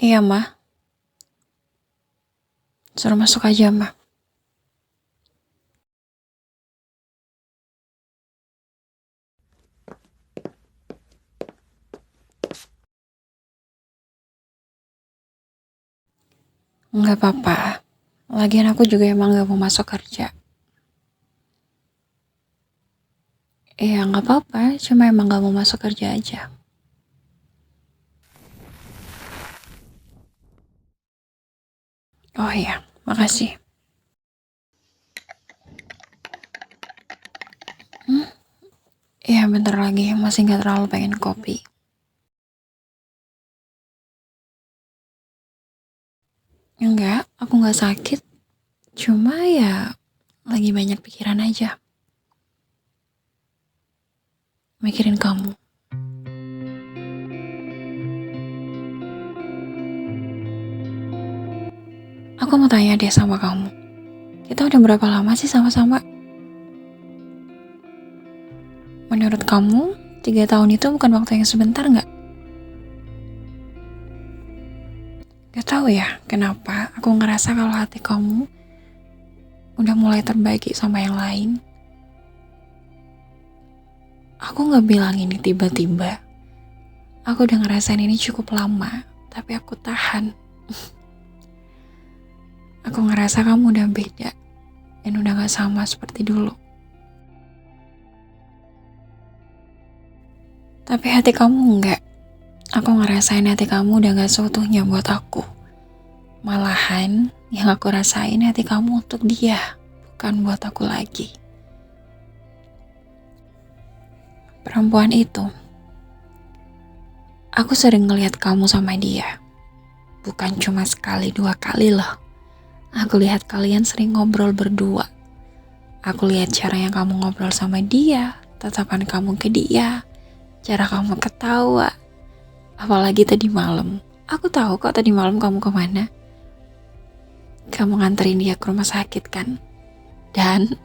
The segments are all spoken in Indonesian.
Iya, Mah. Suruh masuk aja, Mah. Nggak apa-apa. Lagian aku juga emang nggak mau masuk kerja. Iya, nggak apa-apa. Cuma emang nggak mau masuk kerja aja. Oh iya, makasih. Hmm? Iya, bentar lagi. Masih nggak terlalu pengen kopi. Enggak, aku nggak sakit. Cuma ya lagi banyak pikiran aja. Mikirin kamu. Aku mau tanya deh sama kamu. Kita udah berapa lama sih sama-sama? Menurut kamu, 3 tahun itu bukan waktu yang sebentar nggak? Gak tahu ya kenapa aku ngerasa kalau hati kamu udah mulai terbagi sama yang lain. Aku gak bilang ini tiba-tiba. Aku udah ngerasain ini cukup lama, tapi aku tahan. Aku ngerasa kamu udah beda dan udah gak sama seperti dulu. Tapi hati kamu enggak. Aku ngerasain hati kamu udah gak seutuhnya buat aku. Malahan yang aku rasain hati kamu untuk dia, bukan buat aku lagi. Perempuan itu, aku sering ngeliat kamu sama dia. Bukan cuma sekali 2 kali loh. Aku lihat kalian sering ngobrol berdua. Aku lihat cara yang kamu ngobrol sama dia, tatapan kamu ke dia, cara kamu ketawa. Apalagi tadi malam. Aku tahu kok tadi malam kamu kemana. Kamu nganterin dia ke rumah sakit kan? Dan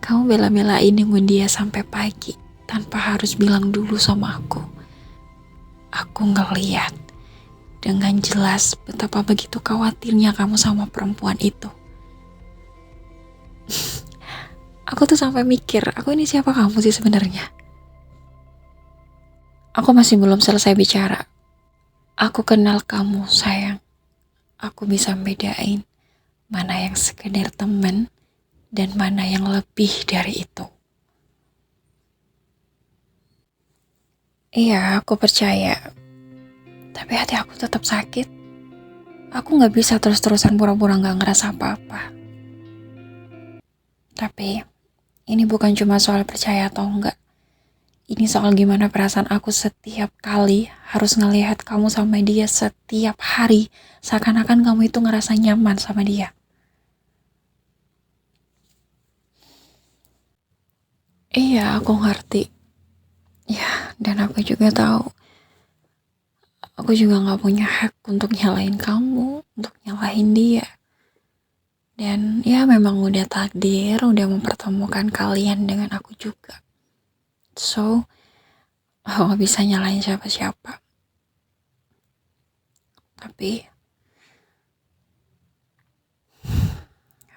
kamu bela-belain nungguin dia sampai pagi tanpa harus bilang dulu sama aku. Aku ngeliat dengan jelas betapa begitu khawatirnya kamu sama perempuan itu. Aku tuh sampai mikir, aku ini siapa kamu sih sebenarnya? Aku masih belum selesai bicara. Aku kenal kamu, sayang. Aku bisa bedain mana yang sekedar teman dan mana yang lebih dari itu. Iya, aku percaya. Tapi hati aku tetap sakit. Aku gak bisa terus-terusan pura-pura gak ngerasa apa-apa. Tapi ini bukan cuma soal percaya atau enggak. Ini soal gimana perasaan aku setiap kali harus ngelihat kamu sama dia setiap hari. Seakan-akan kamu itu ngerasa nyaman sama dia. Iya, aku ngerti. Ya, dan aku juga tahu. Aku juga gak punya hak untuk nyalahin kamu, untuk nyalahin dia. Dan ya memang udah takdir, udah mempertemukan kalian dengan aku juga. So, aku gak bisa nyalahin siapa-siapa. Tapi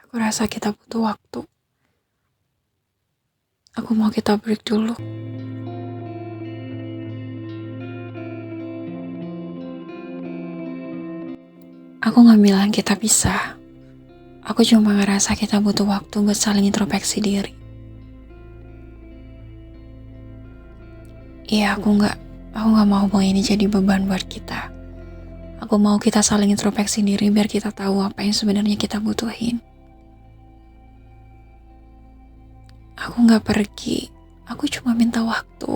aku rasa kita butuh waktu. Aku mau kita break dulu. Aku gak bilang kita pisah. Aku cuma ngerasa kita butuh waktu buat saling introspeksi diri. Iya, aku gak mau ini jadi beban buat kita. Aku mau kita saling introspeksi diri biar kita tahu apa yang sebenarnya kita butuhin. Aku gak pergi, aku cuma minta waktu.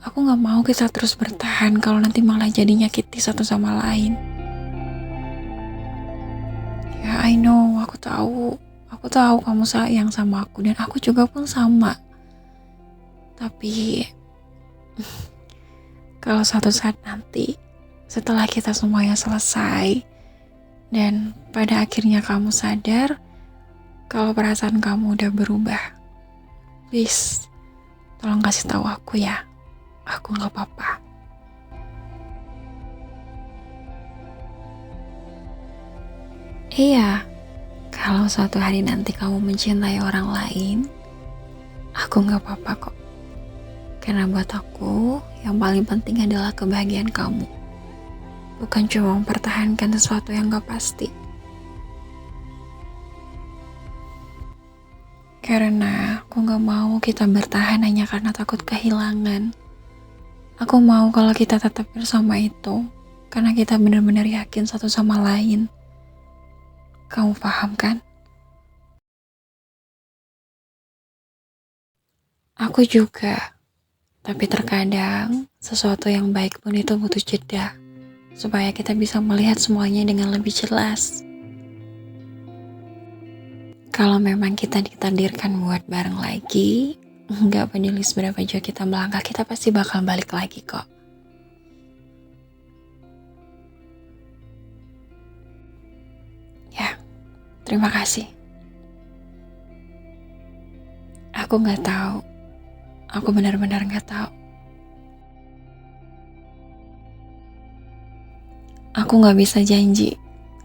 Aku gak mau kita terus bertahan kalau nanti malah jadi nyakiti satu sama lain. Ya, I know, aku tahu. Aku tahu kamu sayang sama aku dan aku juga pun sama. Tapi kalau suatu saat nanti setelah kita semuanya selesai dan pada akhirnya kamu sadar kalau perasaan kamu udah berubah, please tolong kasih tahu aku ya. Aku gak apa-apa. Iya, kalau suatu hari nanti kamu mencintai orang lain, aku nggak apa-apa kok. Karena buat aku, yang paling penting adalah kebahagiaan kamu. Bukan cuma mempertahankan sesuatu yang gak pasti. Karena aku gak mau kita bertahan hanya karena takut kehilangan. Aku mau kalau kita tetap bersama itu, karena kita benar-benar yakin satu sama lain. Kamu paham kan? Aku juga. Tapi terkadang, sesuatu yang baik pun itu butuh jeda. Supaya kita bisa melihat semuanya dengan lebih jelas. Kalau memang kita ditakdirkan buat bareng lagi, nggak peduli seberapa jauh kita melangkah, kita pasti bakal balik lagi kok. Ya, terima kasih. Aku nggak tahu. Aku benar-benar nggak tahu. Aku nggak bisa janji.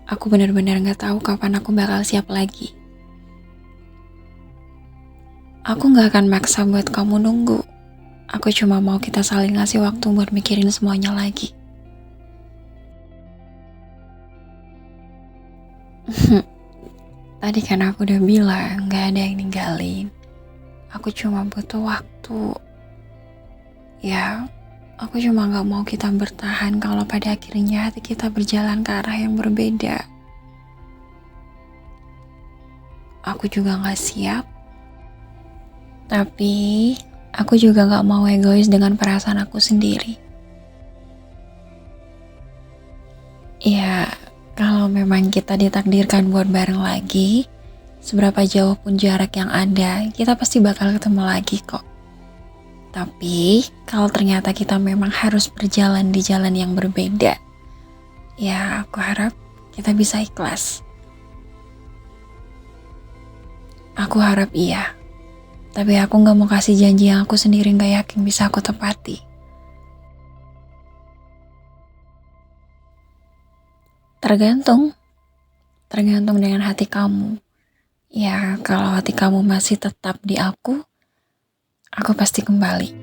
Aku benar-benar nggak tahu kapan aku bakal siap lagi. Aku nggak akan maksa buat kamu nunggu. Aku cuma mau kita saling ngasih waktu buat mikirin semuanya lagi. Tadi kan aku udah bilang gak ada yang ninggalin. Aku cuma butuh waktu. Ya, aku cuma gak mau kita bertahan kalau pada akhirnya hati kita berjalan ke arah yang berbeda. Aku juga gak siap. Tapi, aku juga gak mau egois dengan perasaan aku sendiri. Ya, kalau memang kita ditakdirkan buat bareng lagi, seberapa jauh pun jarak yang ada, kita pasti bakal ketemu lagi kok. Tapi, kalau ternyata kita memang harus berjalan di jalan yang berbeda, ya aku harap kita bisa ikhlas. Aku harap iya. Tapi aku gak mau kasih janji yang aku sendiri gak yakin bisa aku tepati. Tergantung dengan hati kamu. Ya, kalau hati kamu masih tetap di aku pasti kembali.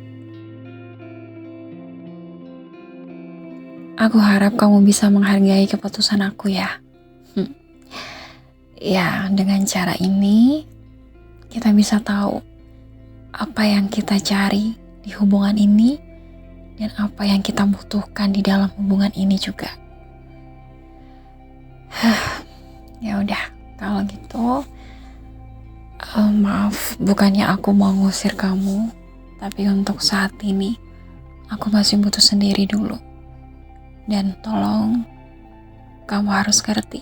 Aku harap kamu bisa menghargai keputusan aku ya. Ya, dengan cara ini kita bisa tahu apa yang kita cari di hubungan ini dan apa yang kita butuhkan di dalam hubungan ini juga. Ya udah, kalau gitu maaf, bukannya aku mau ngusir kamu, tapi untuk saat ini aku masih butuh sendiri dulu. Dan tolong kamu harus ngerti,